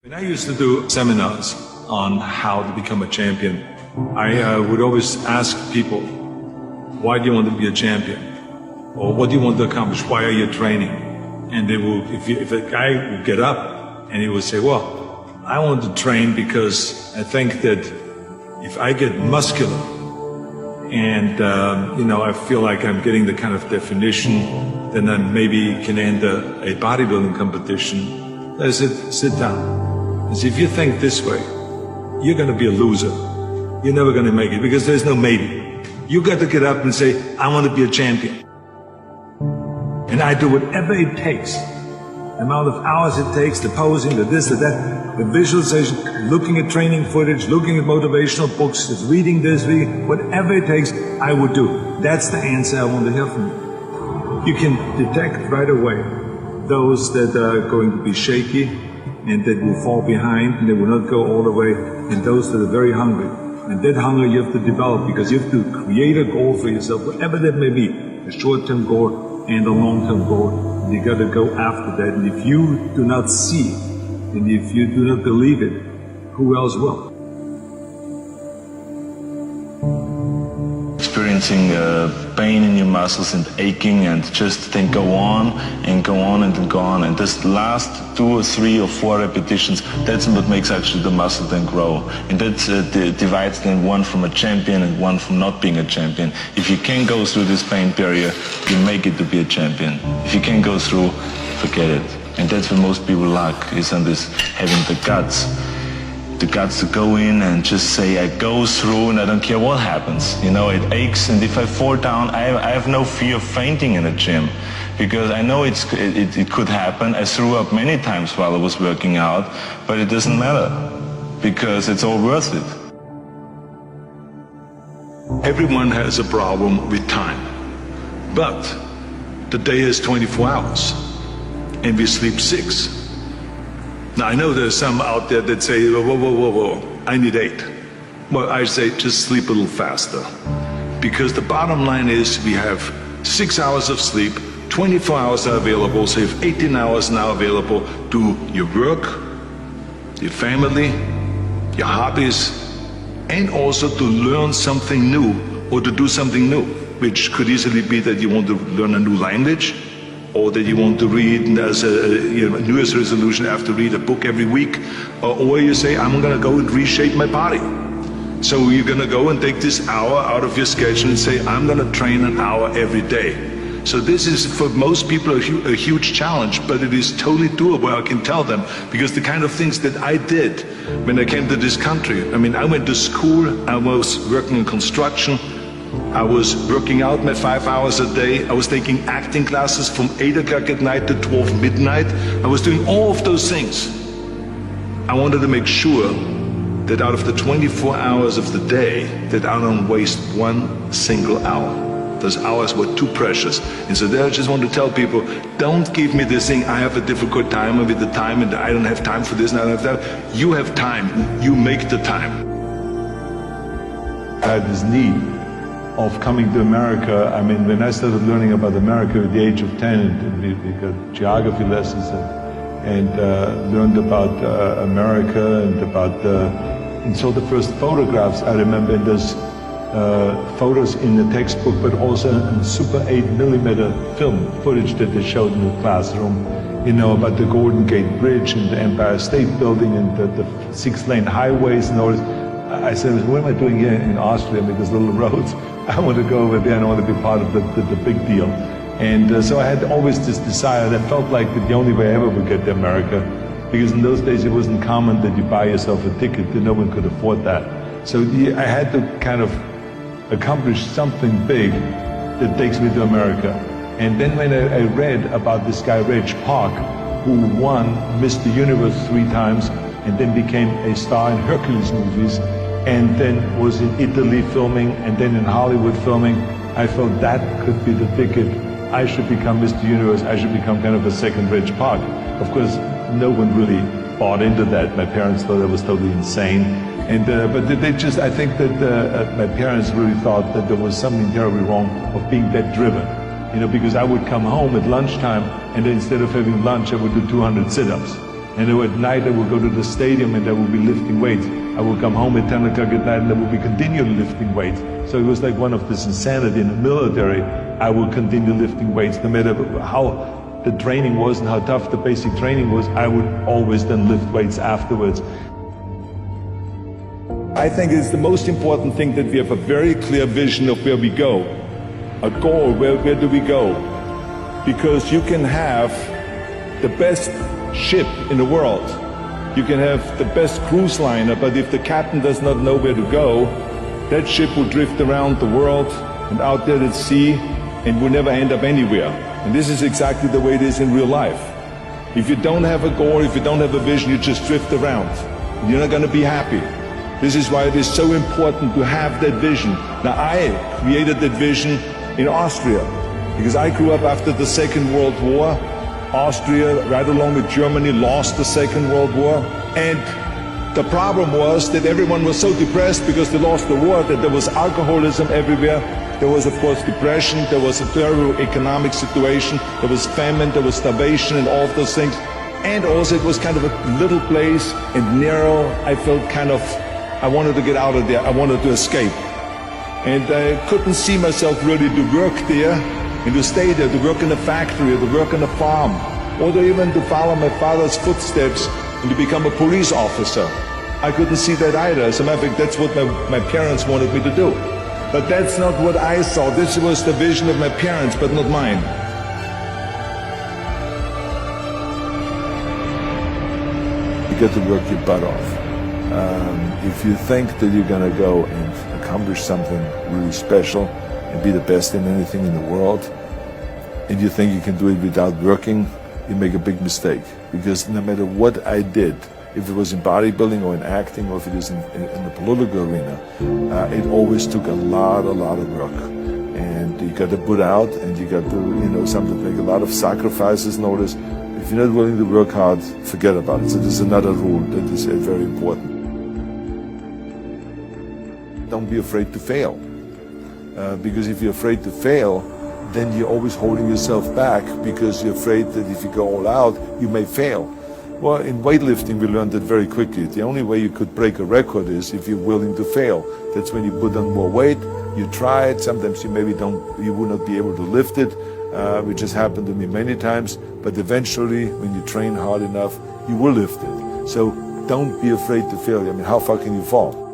When I used to do seminars on how to become a champion, I would always ask people, why do you want to be a champion? Or what do you want to accomplish? Why are you training? And they will, if a guy would get up and he would say, well, I want to train because I think that if I get muscular and, I feel like I'm getting the kind of definition, then I maybe can enter a bodybuilding competition. I said, sit down. I said, if you think this way, you're going to be a loser. You're never going to make it because there's no maybe. You got to get up and say, I want to be a champion. And I do whatever it takes. The amount of hours it takes, the posing, the this, the that, the visualization, looking at training footage, looking at motivational books, just reading this, whatever it takes, I would do. That's the answer I want to hear from you. You can detect right away those that are going to be shaky and that will fall behind and they will not go all the way, and those that are very hungry. And that hunger you have to develop because you have to create a goal for yourself, whatever that may be, a short-term goal and a long-term goal. And you got to go after that. And if you do not see it, and if you do not believe it, who else will? Experiencing pain in your muscles and aching, and just then go on and go on and then go on. And this last 2 or 3 or 4 repetitions, that's what makes actually the muscle then grow. And that divides then one from a champion and one from not being a champion. If you can go through this pain barrier, you make it to be a champion. If you can't go through, forget it. And that's where most people lack, is on this having the guts to go in and just say, I go through and I don't care what happens. It aches, and if I fall down, I have no fear of fainting in a gym, because I know it could happen. I threw up many times while I was working out, but it doesn't matter, because it's all worth it. Everyone has a problem with time, but the day is 24 hours, and we sleep 6. Now, I know there's some out there that say, whoa, I need 8. Well, I say just sleep a little faster. Because the bottom line is we have 6 hours of sleep, 24 hours are available, so you have 18 hours now available to your work, your family, your hobbies, and also to learn something new or to do something new, which could easily be that you want to learn a new language, or that you want to read as a New Year's resolution, have to read a book every week, or you say, I'm going to go and reshape my body. So you're going to go and take this hour out of your schedule and say, I'm going to train an hour every day. So this is, for most people, a huge challenge, but it is totally doable, I can tell them, because the kind of things that I did when I came to this country, I went to school, I was working in construction, I was working out my 5 hours a day. I was taking acting classes from 8 o'clock at night to 12 midnight. I was doing all of those things. I wanted to make sure that out of the 24 hours of the day, that I don't waste one single hour. Those hours were too precious. And so there I just want to tell people, don't give me this thing, I have a difficult time with the time and I don't have time for this and I don't have that. You have time. You make the time. I had this need of coming to America. When I started learning about America at the age of 10, and we got geography lessons and learned about America and and saw the first photographs. I remember in those photos in the textbook, but also in Super 8mm film footage that they showed in the classroom, about the Golden Gate Bridge and the Empire State Building and the 6-lane highways and all this. I said, what am I doing here in Austria with these little roads? I want to go over there and I want to be part of the big deal. And so I had always this desire that felt like the only way I ever would get to America, because in those days it wasn't common that you buy yourself a ticket, that no one could afford that. So I had to kind of accomplish something big that takes me to America. And then when I read about this guy, Reg Park, who won Mr. Universe 3 times and then became a star in Hercules movies, and then was in Italy filming, and then in Hollywood filming, I felt that could be the ticket. I should become Mr. Universe. I should become kind of a second Reg Park. Of course, no one really bought into that. My parents thought I was totally insane. But I think that my parents really thought that there was something terribly wrong of being that driven. Because I would come home at lunchtime, and then instead of having lunch, I would do 200 sit-ups. And then at night I would go to the stadium and I would be lifting weights. I would come home at 10 o'clock at night and I would be continually lifting weights. So it was like one of this insanity in the military. I would continue lifting weights no matter how the training was and how tough the basic training was. I would always then lift weights afterwards. I think it's the most important thing that we have a very clear vision of where we go. A goal, where do we go? Because you can have the best ship in the world. You can have the best cruise liner, but if the captain does not know where to go, that ship will drift around the world and out there at sea and will never end up anywhere. And this is exactly the way it is in real life. If you don't have a goal, if you don't have a vision, you just drift around. You're not going to be happy. This is why it is so important to have that vision. Now, I created that vision in Austria because I grew up after the Second World War. Austria, right along with Germany, lost the Second World War. And the problem was that everyone was so depressed because they lost the war that there was alcoholism everywhere. There was, of course, depression. There was a terrible economic situation. There was famine. There was starvation and all of those things. And also it was kind of a little place and narrow. I felt kind of, I wanted to get out of there. I wanted to escape. And I couldn't see myself really to work there and to stay there, to work in a factory, or to work on a farm, or to even to follow my father's footsteps and to become a police officer. I couldn't see that either. As a matter of fact, that's what my parents wanted me to do. But that's not what I saw. This was the vision of my parents, but not mine. You got to work your butt off. If you think that you're going to go and accomplish something really special and be the best in anything in the world, and you think you can do it without working, you make a big mistake. Because no matter what I did, if it was in bodybuilding or in acting or if it is in the political arena, it always took a lot of work. And you got to put out and you got to, something like a lot of sacrifices. Notice, if you're not willing to work hard, forget about it. So there's another rule that is very important. Don't be afraid to fail. Because if you're afraid to fail, then you're always holding yourself back because you're afraid that if you go all out, you may fail. Well, in weightlifting, we learned that very quickly. The only way you could break a record is if you're willing to fail. That's when you put on more weight, you try it, sometimes you will not be able to lift it, which has happened to me many times, but eventually, when you train hard enough, you will lift it. So don't be afraid to fail. I mean, how far can you fall?